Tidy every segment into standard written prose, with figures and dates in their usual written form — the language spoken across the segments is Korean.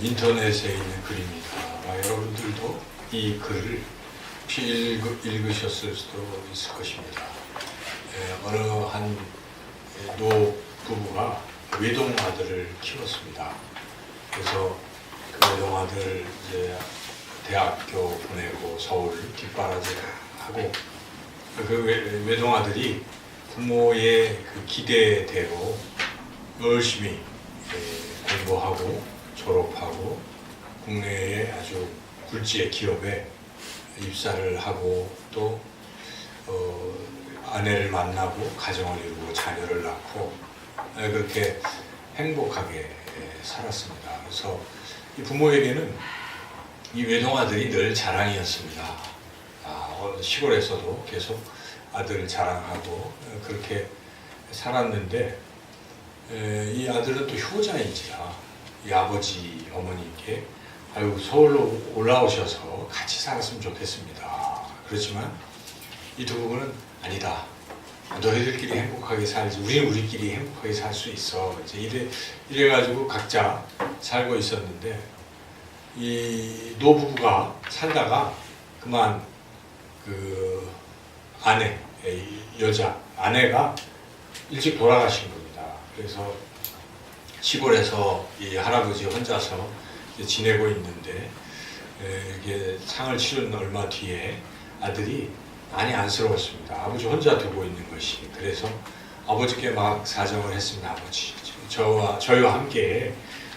인터넷에 있는 글입니다. 여러분들도 이 글을 혹시 읽으셨을 수도 있을 것입니다. 어느 한 노부부가 외동 아들을 키웠습니다. 그래서 그 외동 아들을 이제 대학교 보내고 서울 뒷바라지하고 그 외동 아들이 부모의 그 기대대로 열심히 공부하고 졸업하고 국내에 아주 굴지의 기업에 입사를 하고 또 아내를 만나고 가정을 이루고 자녀를 낳고 그렇게 행복하게 살았습니다. 그래서 이 부모에게는 이 외동아들이 늘 자랑이었습니다. 시골에서도 계속 아들을 자랑하고 그렇게 살았는데 이 아들은 또 효자인지라 이 아버지 어머니께 아유 서울로 올라오셔서 같이 살았으면 좋겠습니다. 그렇지만 이 두 부부는 아니다. 너희들끼리 행복하게 살지. 우리는 우리끼리 행복하게 살 수 있어. 이제 이래가지고 각자 살고 있었는데 이 노부부가 살다가 그만 그 아내, 여자 아내가 일찍 돌아가신 겁니다. 그래서 시골에서 이 할아버지 혼자서 지내고 있는데 이게 상을 치른 얼마 뒤에 아들이 많이 안쓰러웠습니다. 아버지 혼자 두고 있는 것이. 그래서 아버지께 막 사정을 했습니다. 아버지, 저희와 함께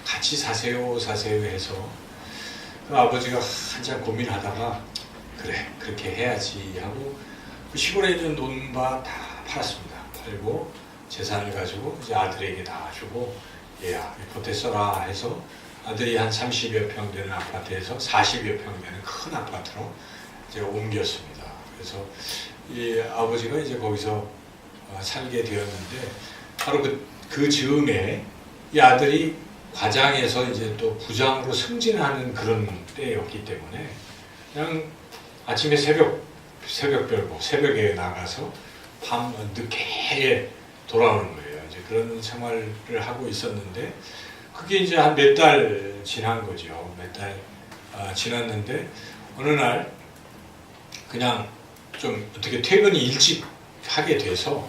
같이 사세요 해서 그 아버지가 한참 고민하다가 그래 그렇게 해야지 하고 그 시골에 있는 논밭 다 팔았습니다. 팔고 재산을 가지고 이제 아들에게 다 주고 얘야 보태 써라 해서 아들이 한 30여 평 되는 아파트에서 40여 평 되는 큰 아파트로 이제 옮겼습니다. 그래서 이 아버지가 이제 거기서 살게 되었는데 바로 그 즈음에 이 아들이 과장에서 이제 또 부장으로 승진하는 그런 때였기 때문에 그냥 아침에 새벽별고 새벽에 나가서 밤 늦게 돌아오는 거예요. 이제 그런 생활을 하고 있었는데 그게 이제 한 몇 달 지난 거죠. 몇 달 지났는데 어느 날 그냥 좀 어떻게 퇴근이 일찍 하게 돼서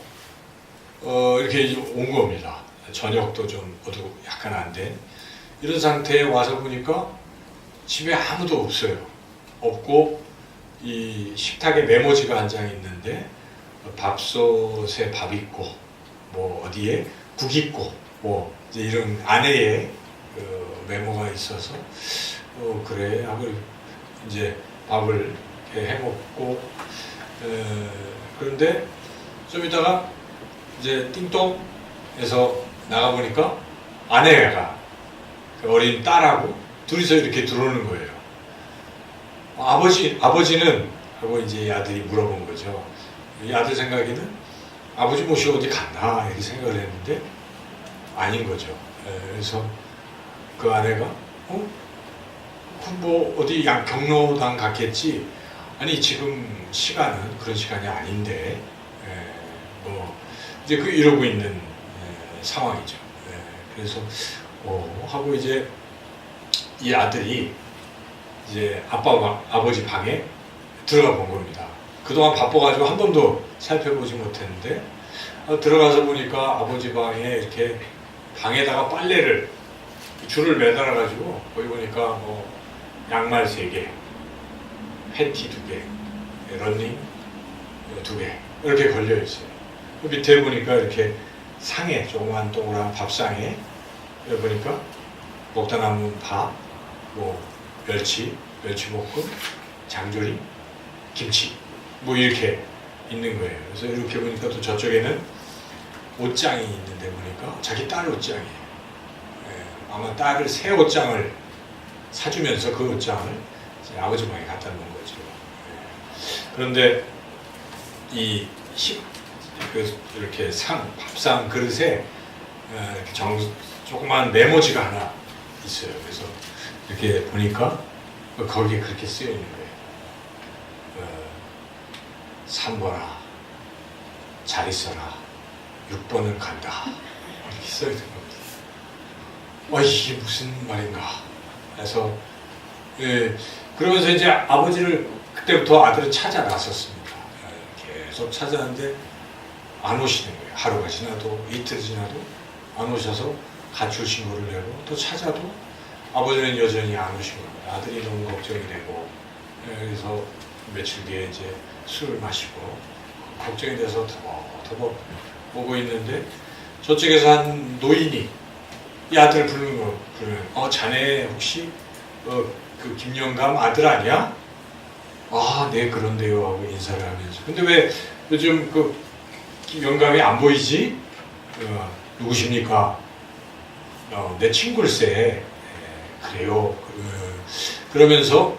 이렇게 온 겁니다. 저녁도 좀 어두고 약간 안 된 이런 상태에 와서 보니까 집에 아무도 없어요. 없고 이 식탁에 메모지가 한 장 있는데 밥솥에 밥 있고 뭐 어디에 국 있고 뭐 이제 이런 아내의 메모가 있어서 그래 하고 이제 밥을 이렇게 해 먹고 그런데 좀 있다가 이제 띵동해서 나가보니까 아내가 그 어린 딸하고 둘이서 이렇게 들어오는 거예요. 아버지는 하고 이제 이 아들이 물어본 거죠. 이 아들 생각에는 아버지 모시고 어디 갔나 이렇게 생각을 했는데 아닌 거죠. 그래서 그 아내가 뭐 어디 경로당 갔겠지. 아니 지금 시간은 그런 시간이 아닌데 뭐 이제 이러고 있는 상황이죠. 그래서 하고 이제 이 아들이 이제 아버지 방에 들어가 본 겁니다. 그동안 바빠가지고 한 번도 살펴보지 못했는데 들어가서 보니까 아버지 방에 이렇게 방에다가 빨래를 줄을 매달아가지고 거기 보니까 뭐 양말 3개, 팬티 2개, 런닝 2개 이렇게 걸려 있어요. 그 밑에 보니까 이렇게 상에 조그만 동그란 밥상에 여기 보니까 먹다 남은 밥, 뭐 멸치볶음, 장조림, 김치 뭐 이렇게 있는 거예요. 그래서 이렇게 보니까 또 저쪽에는 옷장이 있는데 보니까 자기 딸 옷장이에요. 아마 딸을 새 옷장을 사주면서 그 옷장을 이제 아버지 방에 갖다 놓은 거죠. 그런데 이렇게 밥상 그릇에 이렇게 조그만 메모지가 하나 있어요. 그래서 이렇게 보니까 거기에 그렇게 쓰여 있는 거예요. 3번아 잘 있어라 6번은 간다 이렇게 써 있는 겁니다. 이게 무슨 말인가 그래서 그러면서 이제 아버지를 그때부터 아들은 찾아 나섰습니다. 계속 찾아왔는데 안 오시는 거예요. 하루가 지나도 이틀 지나도 안 오셔서 가출 신고를 내고 또 찾아도 아버지는 여전히 안 오신 겁니다. 아들이 너무 걱정이 되고 그래서 며칠 뒤에 이제 술을 마시고 걱정이 돼서 더벅더벅 오고 있는데 저쪽에서 한 노인이 이 아들을 부르면 자네 혹시 그 김영감 아들 아니야? 아, 네 그런데요 하고 인사를 하면서 근데 왜 요즘 그 김영감이 안 보이지? 누구십니까? 내 친구일세. 그래요. 그러면서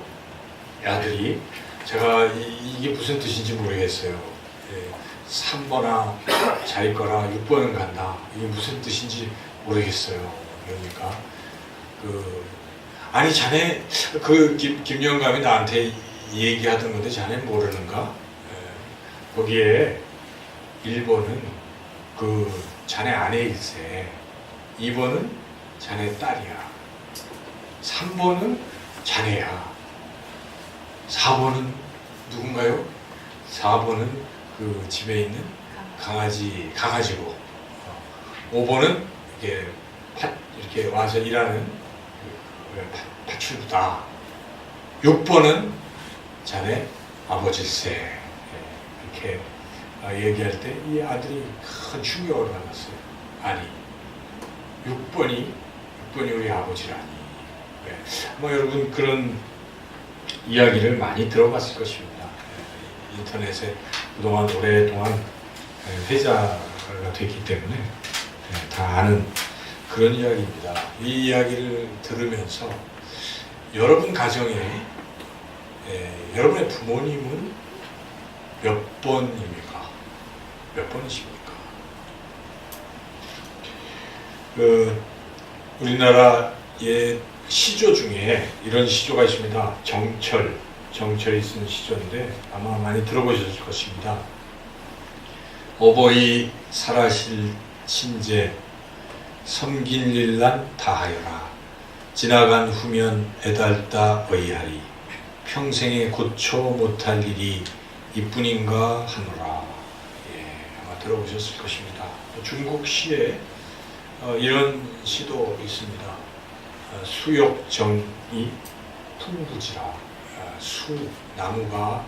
아들이 제가 이게 무슨 뜻인지 모르겠어요. 3번아 잘 거라 6번은 간다. 이게 무슨 뜻인지 모르겠어요. 그러니까 아니 자네 김영감이 나한테 얘기하던 건데 자네 모르는가? 거기에 1번은 자네 아내일세, 2번은 자네 딸이야, 3번은 자네야, 4번은 누군가요? 4번은 그 집에 있는 강아지고, 5번은 이렇게 와서 일하는 파출부다, 6번은 자네 아버지일세. 이렇게 얘기할 때 이 아들이 큰 충격을 받았어요. 아니 6번이 우리 아버지라니. 아마 여러분 그런 이야기를 많이 들어봤을 것입니다. 인터넷에 그동안 오랫동안 회자가 됐기 때문에 다 아는 그런 이야기입니다. 이 이야기를 들으면서 여러분 가정에 여러분의 부모님은 몇 번입니까? 몇 번이십니까? 우리나라의 시조 중에 이런 시조가 있습니다. 정철이 쓴 시조인데 아마 많이 들어보셨을 것입니다. 어버이 살아실 친제 섬긴 일난 다하여라. 지나간 후면 애달다 어이하리. 평생에 고쳐 못할 일이 이뿐인가 하노라. 아마 들어보셨을 것입니다. 중국 시에 이런 시도 있습니다. 수욕정이 풍부지라. 나무가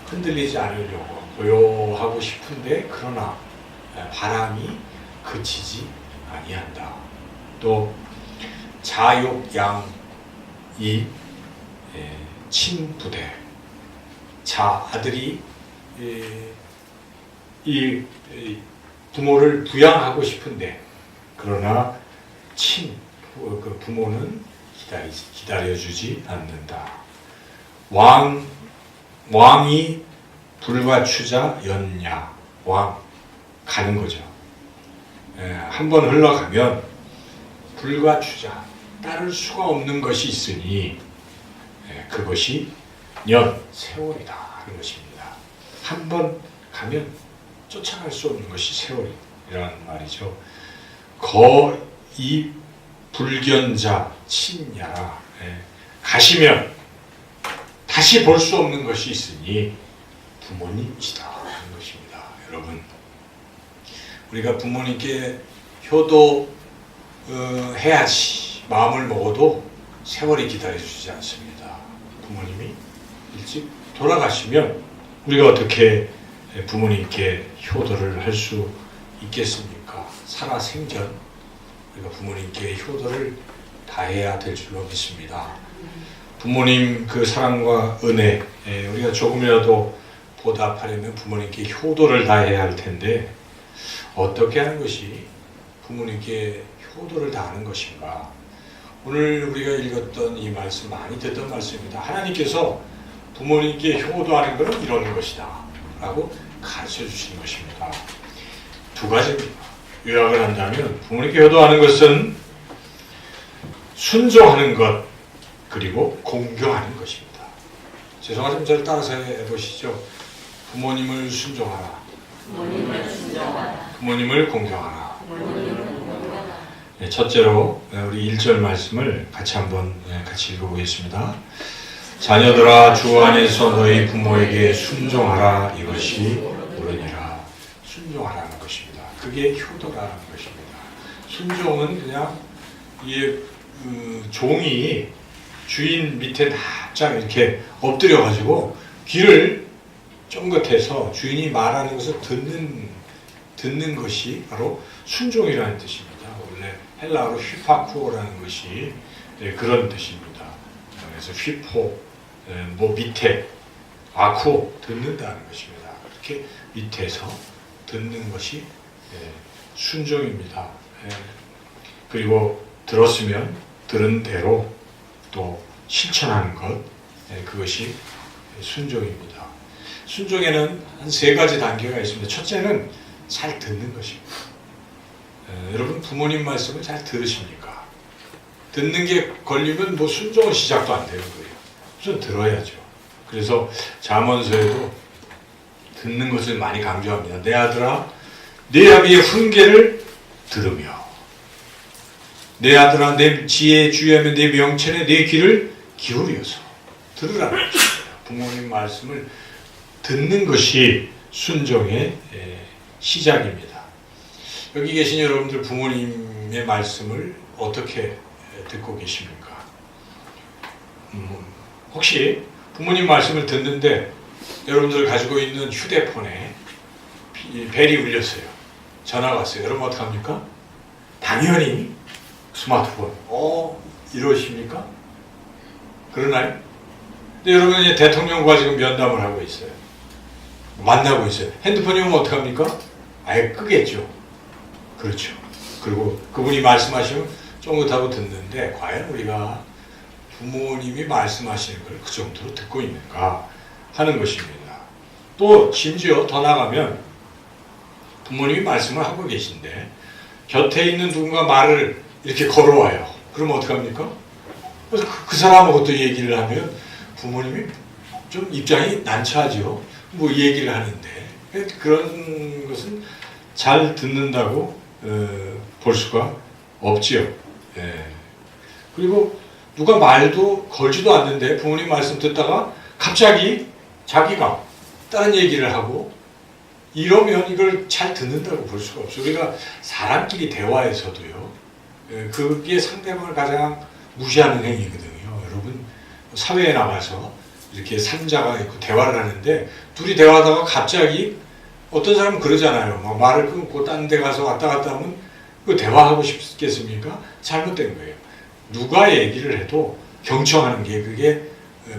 흔들리지 않으려고 고요하고 싶은데 그러나 바람이 그치지 아니한다. 또 자욕양이 친부대. 아들이 이 부모를 부양하고 싶은데 그러나 그 부모는 기다려주지 않는다. 왕이 불과추자 연야. 왕 가는 거죠. 한번 흘러가면 불과추자 따를 수가 없는 것이 있으니 그것이 세월이다 하는 것입니다. 한번 가면 쫓아갈 수 없는 것이 세월이라는 말이죠. 이 불견자 친야라. 가시면 다시 볼 수 없는 것이 있으니 부모님이시다 하는 것입니다. 여러분, 우리가 부모님께 효도해야지 마음을 먹어도 세월이 기다려주지 않습니다. 부모님이 일찍 돌아가시면 우리가 어떻게 부모님께 효도를 할 수 있겠습니까? 살아생전 우리가 부모님께 효도를 다해야 될 줄로 믿습니다. 부모님 그 사랑과 은혜, 우리가 조금이라도 보답하려면 부모님께 효도를 다해야 할 텐데 어떻게 하는 것이 부모님께 효도를 다하는 것인가? 오늘 우리가 읽었던 이 말씀, 많이 듣던 말씀입니다. 하나님께서 부모님께 효도하는 것은 이런 것이다 라고 가르쳐 주시는 것입니다. 두 가지입니다. 요약을 한다면 부모님께 효도하는 것은 순종하는 것 그리고 공경하는 것입니다. 죄송하지만 저를 따라서 해보시죠. 부모님을 순종하라. 부모님을 공경하라. 첫째로 우리 1절 말씀을 같이 한번 같이 읽어보겠습니다. 자녀들아 주 안에서 너희 부모에게 순종하라. 이것이 옳으니라. 순종하라는 것입니다. 그게 효도라는 것입니다. 순종은 그냥 이 종이 주인 밑에 납작 이렇게 엎드려 가지고 귀를 쫑긋해서 주인이 말하는 것을 듣는 것이 바로 순종이라는 뜻입니다. 원래 헬라어로 휘파쿠오라는 것이 그런 뜻입니다. 그래서 휘포, 뭐 밑에, 아쿠, 듣는다는 것입니다. 그렇게 밑에서 듣는 것이 순종입니다. 그리고 들었으면 들은 대로 또 실천하는 것, 그것이 순종입니다. 순종에는 한 3가지 단계가 있습니다. 첫째는 잘 듣는 것입니다. 여러분 부모님 말씀을 잘 들으십니까? 듣는 게 걸리면 뭐 순종은 시작도 안 되는 거예요. 우선 들어야죠. 그래서 잠언서에도 듣는 것을 많이 강조합니다. 내 아들아, 내 아비의 훈계를 들으며, 내 아들아, 내 지혜에 주의하며 내 명철에 내 귀를 기울여서 들으라는 것입니다. 부모님 말씀을 듣는 것이 순종의 시작입니다. 여기 계신 여러분들 부모님의 말씀을 어떻게 듣고 계십니까? 혹시 부모님 말씀을 듣는데 여러분들 가지고 있는 휴대폰에 벨이 울렸어요. 전화가 왔어요. 여러분 어떡합니까? 당연히 스마트폰. 이러십니까? 그러나요? 근데 여러분 이제 대통령과 지금 면담을 하고 있어요. 만나고 있어요. 핸드폰이 오면 어떡합니까? 아예 끄겠죠. 그렇죠. 그리고 그분이 말씀하시면 쫑긋하고 듣는데 과연 우리가 부모님이 말씀하시는 걸 그 정도로 듣고 있는가 하는 것입니다. 또 심지어 더 나가면 부모님이 말씀을 하고 계신데 곁에 있는 누군가 말을 이렇게 걸어와요. 그러면 어떡합니까? 그래서 그 사람하고 또 얘기를 하면 부모님이 좀 입장이 난처하죠. 뭐 얘기를 하는데 그런 것은 잘 듣는다고 볼 수가 없지요. 그리고 누가 말도 걸지도 않는데 부모님 말씀 듣다가 갑자기 자기가 다른 얘기를 하고 이러면 이걸 잘 듣는다고 볼 수가 없어요. 우리가 사람끼리 대화에서도요. 그게 상대방을 가장 무시하는 행위거든요. 여러분 사회에 나가서 이렇게 삼자가 있고 대화를 하는데 둘이 대화하다가 갑자기 어떤 사람은 그러잖아요. 막 말을 끊고 딴 데 가서 왔다 갔다 하면 그 대화하고 싶겠습니까? 잘못된 거예요. 누가 얘기를 해도 경청하는 게 그게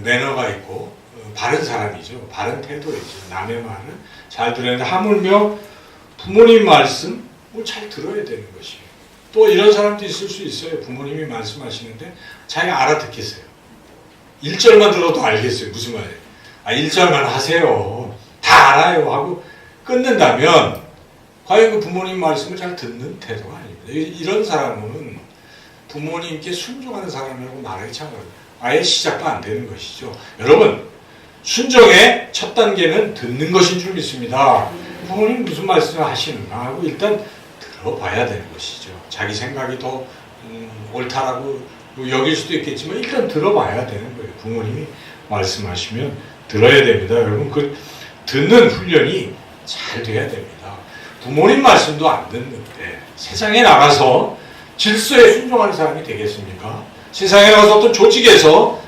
매너가 있고 바른 사람이죠. 바른 태도이죠. 남의 말을 잘 들어야 되는데 하물며 부모님 말씀 잘 들어야 되는 것이에요. 또 이런 사람도 있을 수 있어요. 부모님이 말씀하시는데 자기 알아듣겠어요. 1절만 들어도 알겠어요. 무슨 말이에요. 1절만 하세요. 다 알아요 하고 끊는다면 과연 그 부모님 말씀을 잘 듣는 태도가 아닙니다. 이런 사람은 부모님께 순종하는 사람이라고 말하기 참 아예 시작도 안 되는 것이죠. 여러분 순종의 첫 단계는 듣는 것인 줄 믿습니다. 부모님 무슨 말씀을 하시는가 하고 일단 들어봐야 되는 것이죠. 자기 생각이 더 옳다라고 여길 수도 있겠지만 일단 들어봐야 되는 거예요. 부모님이 말씀하시면 들어야 됩니다. 여러분 그 듣는 훈련이 잘 돼야 됩니다. 부모님 말씀도 안 듣는데 세상에 나가서 질서에 순종하는 사람이 되겠습니까? 세상에 나가서 어떤 조직에서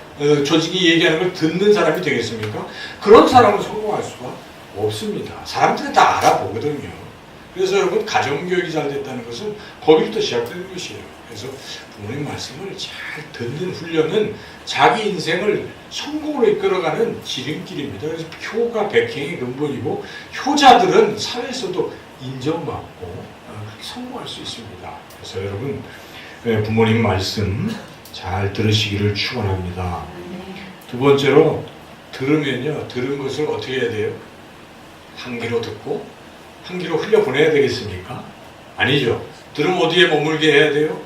조직이 얘기하는 걸 듣는 사람이 되겠습니까? 그런 사람은 성공할 수가 없습니다. 사람들은 다 알아보거든요. 그래서 여러분 가정교육이 잘 됐다는 것은 거기부터 시작되는 것이에요. 그래서 부모님 말씀을 잘 듣는 훈련은 자기 인생을 성공으로 이끌어가는 지름길입니다. 그래서 효가 백행의 근본이고 효자들은 사회에서도 인정받고 성공할 수 있습니다. 그래서 여러분 부모님 말씀 잘 들으시기를 축원합니다. 두 번째로 들으면요. 들은 것을 어떻게 해야 돼요? 한 귀로 듣고 한 귀로 흘려보내야 되겠습니까? 아니죠. 들으면 어디에 머물게 해야 돼요?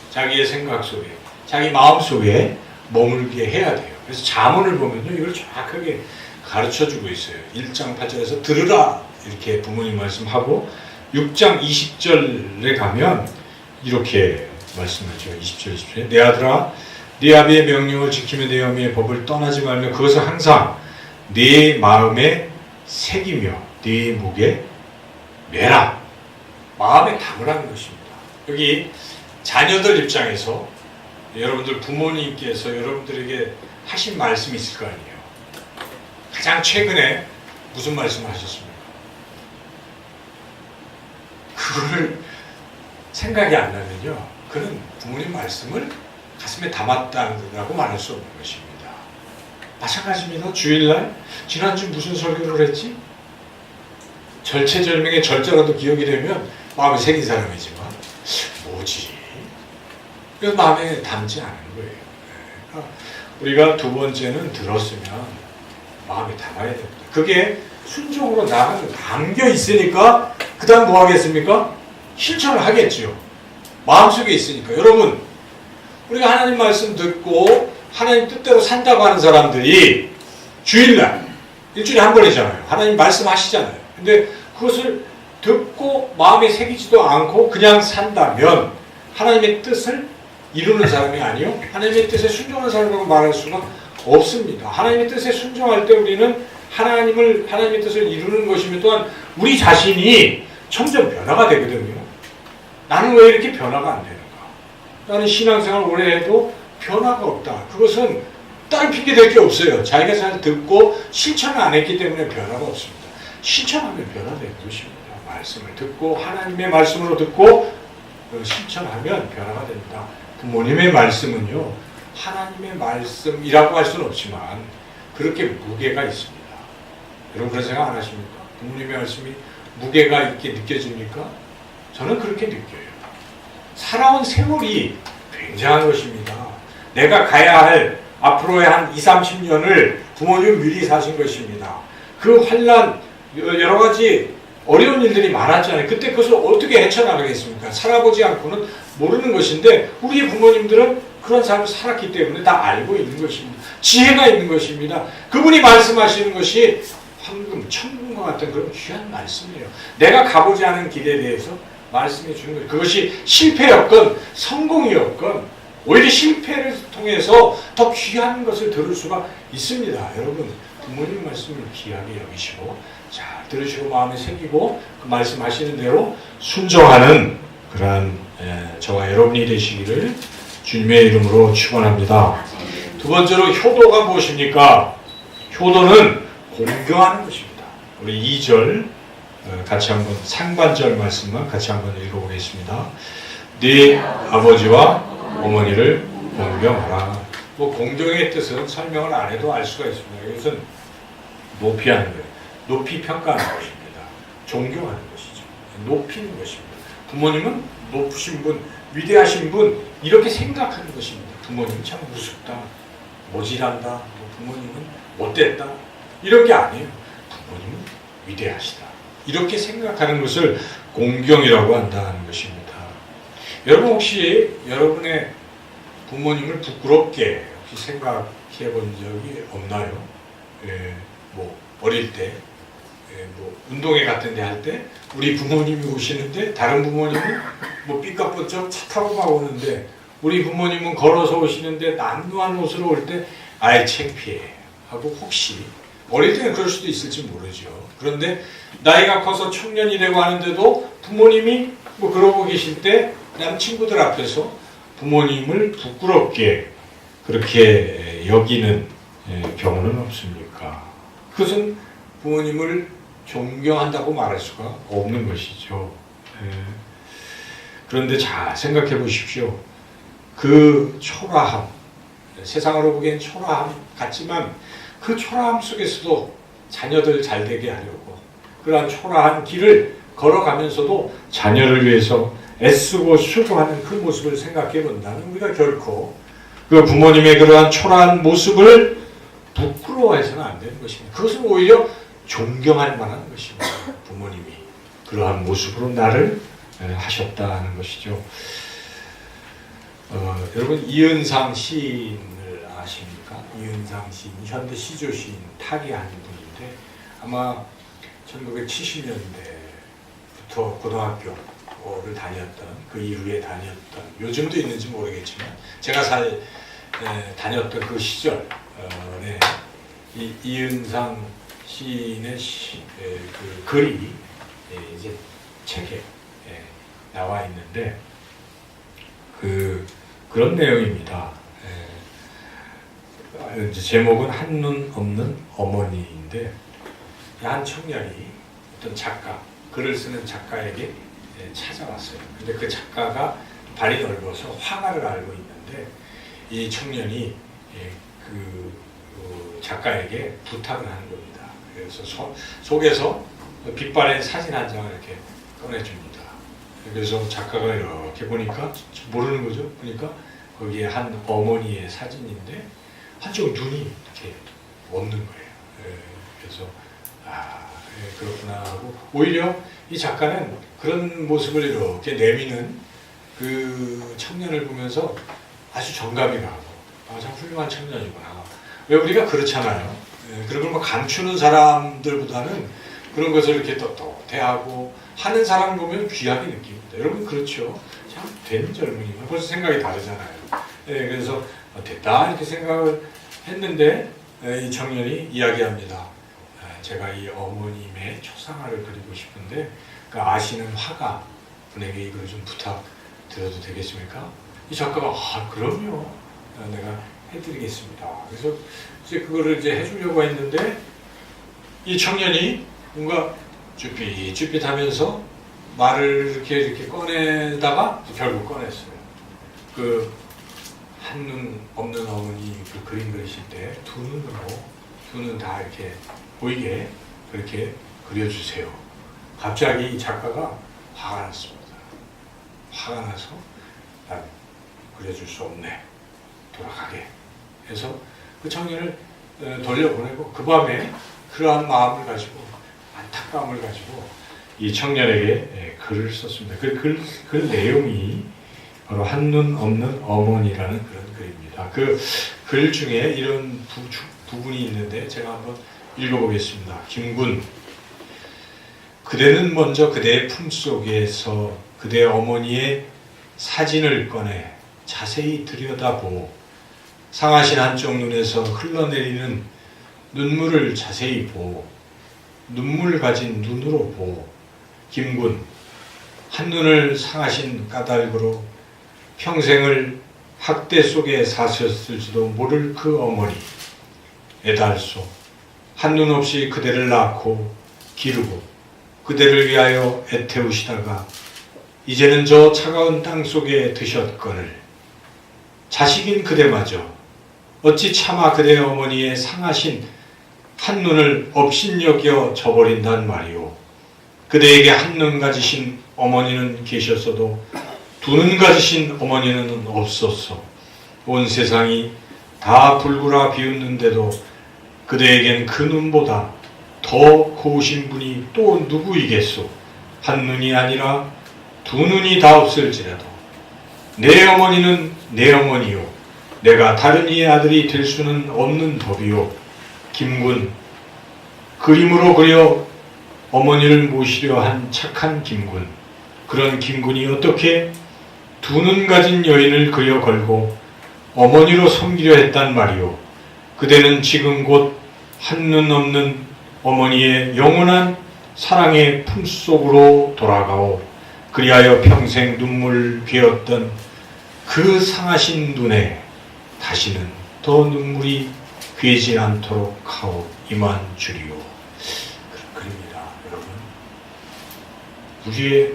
자기의 생각 속에, 자기 마음 속에 머물게 해야 돼요. 그래서 잠언을 보면요. 이걸 정확하게 가르쳐주고 있어요. 1장 8절에서 들으라 이렇게 부모님 말씀하고 6장 20절에 가면 이렇게 말씀하죠. 20절 20절에 내 아들아 네 아비의 명령을 지키며 내 어미의 법을 떠나지 말며 그것을 항상 네 마음에 새기며 네 목에 매라. 마음에 담으라는 것입니다. 여기 자녀들 입장에서 여러분들 부모님께서 여러분들에게 하신 말씀이 있을 거 아니에요. 가장 최근에 무슨 말씀을 하셨습니까? 그거를 생각이 안 나면요, 그는 부모님 말씀을 가슴에 담았다고 말할 수 없는 것입니다. 마찬가지입니다. 주일날 지난주 무슨 설교를 했지? 절체절명의 절자라도 기억이 되면 마음에 새긴 사람이지만 뭐지? 그래서 마음에 담지 않은 거예요. 그러니까 우리가 두 번째는 들었으면 마음에 담아야 됩니다. 그게 순종으로 나가는 담겨 있으니까 그 다음 뭐 하겠습니까? 실천을 하겠죠. 마음속에 있으니까. 여러분, 우리가 하나님 말씀 듣고 하나님 뜻대로 산다고 하는 사람들이 주일날 일주일에 한 번이잖아요. 하나님 말씀하시잖아요. 근데 그것을 듣고 마음에 새기지도 않고 그냥 산다면 하나님의 뜻을 이루는 사람이 아니요, 하나님의 뜻에 순종하는 사람이라고 말할 수가 없습니다. 하나님의 뜻에 순종할 때 우리는 하나님의 뜻을 이루는 것이며 또한 우리 자신이 점점 변화가 되거든요. 나는 왜 이렇게 변화가 안 되는가? 나는 신앙생활 오래 해도 변화가 없다. 그것은 다른 핑계 댈 게 없어요. 자기가 잘 듣고 실천을 안 했기 때문에 변화가 없습니다. 실천하면 변화되는 것입니다. 말씀을 듣고 하나님의 말씀으로 듣고 실천하면 변화가 됩니다. 부모님의 말씀은요, 하나님의 말씀이라고 할 수는 없지만 그렇게 무게가 있습니다. 여러분 그런 생각 안 하십니까? 부모님의 말씀이 무게가 있게 느껴집니까? 저는 그렇게 느껴요. 살아온 세월이 굉장한 것입니다. 내가 가야 할 앞으로의 한 20, 30년을 부모님 미리 사신 것입니다. 그 환난, 여러 가지 어려운 일들이 많았잖아요. 그때 그것을 어떻게 헤쳐나가겠습니까? 살아보지 않고는 모르는 것인데 우리의 부모님들은 그런 삶을 살았기 때문에 다 알고 있는 것입니다. 지혜가 있는 것입니다. 그분이 말씀하시는 것이 황금, 천금과 같은 그런 귀한 말씀이에요. 내가 가보지 않은 길에 대해서 말씀해 주는 거예요. 그것이 실패였건 성공이었건 오히려 실패를 통해서 더 귀한 것을 들을 수가 있습니다. 여러분, 부모님 말씀을 귀하게 여기시고 잘 들으시고 마음에 새기고 그 말씀하시는 대로 순종하는 그러한 저와 여러분이 되시기를 주님의 이름으로 축원합니다. 두 번째로 효도가 무엇입니까? 효도는 공경하는 것입니다. 우리 2절 같이 한번 상반절 말씀만 같이 한번 읽어보겠습니다. 네 아버지와 어머니를 공경하라. 뭐 공경의 뜻은 설명을 안 해도 알 수가 있습니다. 이것은 높이 하는 거예요. 높이 평가하는 것입니다. 존경하는 것이죠. 높이는 것입니다. 부모님은 높으신 분, 위대하신 분 이렇게 생각하는 것입니다. 부모님은 참 우습다, 모질한다, 부모님은 못됐다 이런 게 아니에요. 부모님은 위대하시다 이렇게 생각하는 것을 공경이라고 한다는 것입니다. 여러분 혹시 여러분의 부모님을 부끄럽게 혹시 생각해 본 적이 없나요? 뭐 어릴 때 뭐 운동회 같은 데 할 때 우리 부모님이 오시는데 다른 부모님은 뭐 삐까뻔쩍 차 타고 막 오는데 우리 부모님은 걸어서 오시는데 남루한 옷으로 올 때 아예 창피해 하고 혹시 어릴 때는 그럴 수도 있을지 모르죠. 그런데 나이가 커서 청년이 되고 하는데도 부모님이 뭐 그러고 계실 때 남 친구들 앞에서 부모님을 부끄럽게 그렇게 여기는 경우는 없습니까? 그것은 부모님을 존경한다고 말할 수가 없는 것이죠. 그런데 잘 생각해 보십시오. 그 초라함, 세상으로 보기엔 초라함 같지만 그 초라함 속에서도 자녀들 잘 되게 하려고 그러한 초라한 길을 걸어가면서도 자녀를 위해서 애쓰고 수고하는 그 모습을 생각해 본다면 우리가 결코 그 부모님의 그러한 초라한 모습을 부끄러워해서는 안 되는 것입니다. 그것은 오히려 존경할 만한 것입니다. 부모님이 그러한 모습으로 나를 하셨다는 것이죠. 여러분 이은상 시인을 아십니까? 이은상 시인, 현대 시조 시인, 타계한 분인데 아마 1970년대부터 고등학교 초등학교를 다녔던 그 이후에 다녔던 요즘도 있는지 모르겠지만 제가 다녔던 그 시절에 이은상 시인의 그 글이 이제 책에 나와 있는데 그런 내용입니다. 이제 제목은 한눈 없는 어머니인데 한 청년이 어떤 작가, 글을 쓰는 작가에게 찾아왔어요. 근데 그 작가가 발이 넓어서 화가를 알고 있는데 이 청년이 그 작가에게 부탁을 하는 겁니다. 그래서 속에서 빛바랜 사진 한 장을 이렇게 꺼내줍니다. 그래서 작가가 이렇게 보니까 모르는 거죠. 보니까 거기에 한 어머니의 사진인데 한쪽 눈이 이렇게 없는 거예요. 그래서 그렇구나 하고 오히려 이 작가는 그런 모습을 이렇게 내미는 그 청년을 보면서 아주 정감이 가고 참 훌륭한 청년이구나. 왜 우리가 그렇잖아요. 그런 걸 감추는 사람들보다는 그런 것을 이렇게 떳떳해하고 하는 사람을 보면 귀하게 느낍니다. 여러분 그렇죠? 참 된 젊은이면 벌써 생각이 다르잖아요. 그래서 됐다 이렇게 생각을 했는데 이 청년이 이야기합니다. 제가 이 어머님의 초상화를 그리고 싶은데 그 아시는 화가 분에게 이걸 좀 부탁드려도 되겠습니까? 이 작가가 그럼요. 내가 해드리겠습니다. 그래서 이제 그거를 이제 해주려고 했는데 이 청년이 뭔가 쭈삣쭈삣하면서 말을 이렇게 꺼내다가 결국 꺼냈어요. 그 한눈 없는 어머니 그 그림 그리실 때 두 눈 다 이렇게 보이게 그렇게 그려주세요. 갑자기 이 작가가 화가 났습니다. 화가 나서 난 그려줄 수 없네. 돌아가게 해서 그 청년을 돌려보내고 그 밤에 그러한 마음을 가지고 안타까움을 가지고 이 청년에게 글을 썼습니다. 그 내용이 바로 한눈 없는 어머니라는 그런 글입니다. 그 글 중에 이런 부분이 있는데 제가 한번 읽어보겠습니다. 김군, 그대는 먼저 그대의 품속에서 그대 어머니의 사진을 꺼내 자세히 들여다보고 상하신 한쪽 눈에서 흘러내리는 눈물을 자세히 보고 눈물 가진 눈으로 보고 김군, 한눈을 상하신 까닭으로 평생을 학대 속에 사셨을지도 모를 그 어머니 애달소 한눈 없이 그대를 낳고 기르고 그대를 위하여 애태우시다가 이제는 저 차가운 땅 속에 드셨거늘 자식인 그대마저 어찌 차마 그대 어머니의 상하신 한눈을 업신여겨 저버린단 말이오. 그대에게 한눈 가지신 어머니는 계셨어도 두 눈 가지신 어머니는 없었어. 온 세상이 다 불구라 비웃는데도 그대에겐 그 눈보다 더 고우신 분이 또 누구이겠소. 한 눈이 아니라 두 눈이 다 없을지라도 내 어머니는 내 어머니요 내가 다른 이의 아들이 될 수는 없는 법이요. 김군, 그림으로 그려 어머니를 모시려 한 착한 김군, 그런 김군이 어떻게 두 눈 가진 여인을 그려 걸고 어머니로 섬기려 했단 말이오. 그대는 지금 곧 한눈 없는 어머니의 영원한 사랑의 품속으로 돌아가오. 그리하여 평생 눈물 괴었던 그 상하신 눈에 다시는 더 눈물이 괴지 않도록 하오. 이만 주리오. 그립니다, 여러분. 우리의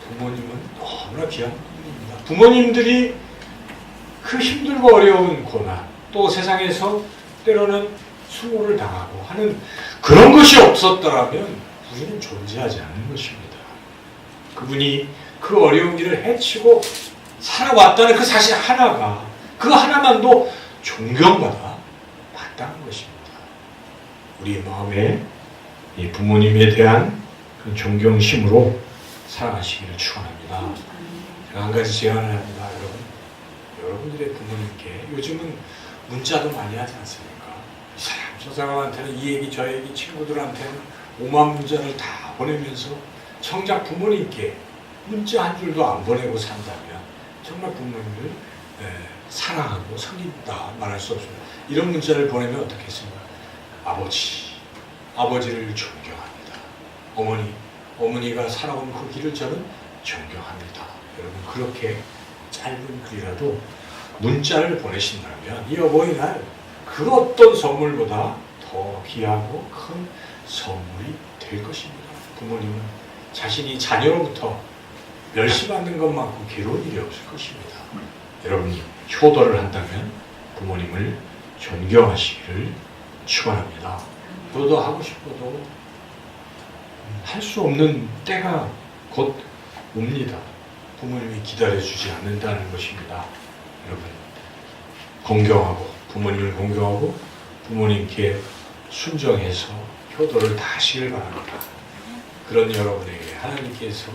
부모님은 너무나 귀한 분입니다. 부모님들이 그 힘들고 어려운 고난, 또 세상에서 때로는 수모를 당하고 하는 그런 것이 없었더라면 우리는 존재하지 않는 것입니다. 그분이 그 어려운 길을 헤치고 살아왔다는 그 사실 하나가, 그 하나만도 존경받아 마땅한 것입니다. 우리 마음에 이 부모님에 대한 그 존경심으로 살아가시기를 축원합니다. 제가 한 가지 제안을 합니다. 여러분들의 부모님께 요즘은 문자도 많이 하지 않습니까? 이 사람 저 사람한테는 이 얘기 저 얘기, 친구들한테는 5만 문자를 다 보내면서 정작 부모님께 문자 한 줄도 안 보내고 산다면 정말 부모님을 사랑하고 섬긴다 말할 수 없습니다. 이런 문자를 보내면 어떻겠습니까? 아버지를 존경합니다. 어머니가 살아온 그 길을 저는 존경합니다. 여러분, 그렇게 짧은 글이라도 문자를 보내신다면 이 어버이날 그 어떤 선물보다 더 귀하고 큰 선물이 될 것입니다. 부모님은 자신이 자녀로부터 멸시받는 것만큼 괴로운 일이 없을 것입니다. 여러분이 효도를 한다면 부모님을 존경하시기를 축원합니다. 효도하고 싶어도 할 수 없는 때가 곧 옵니다. 부모님이 기다려주지 않는다는 것입니다. 여러분, 부모님을 공경하고 부모님께 순종해서 효도를 다 하시길 바랍니다. 그런 여러분에게 하나님께서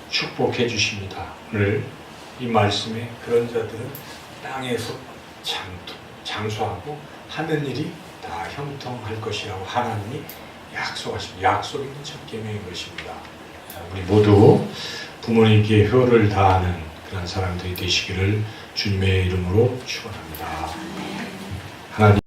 축복해 주십니다. 오늘 이 말씀에 그런 자들은 땅에서 장수하고 하는 일이 다 형통할 것이라고 하나님이 약속하십니다. 약속 있는 첫 계명인 것입니다. 우리 모두 부모님께 효를 다하는 그런 사람들이 되시기를 주님의 이름으로 축원합니다. 하나님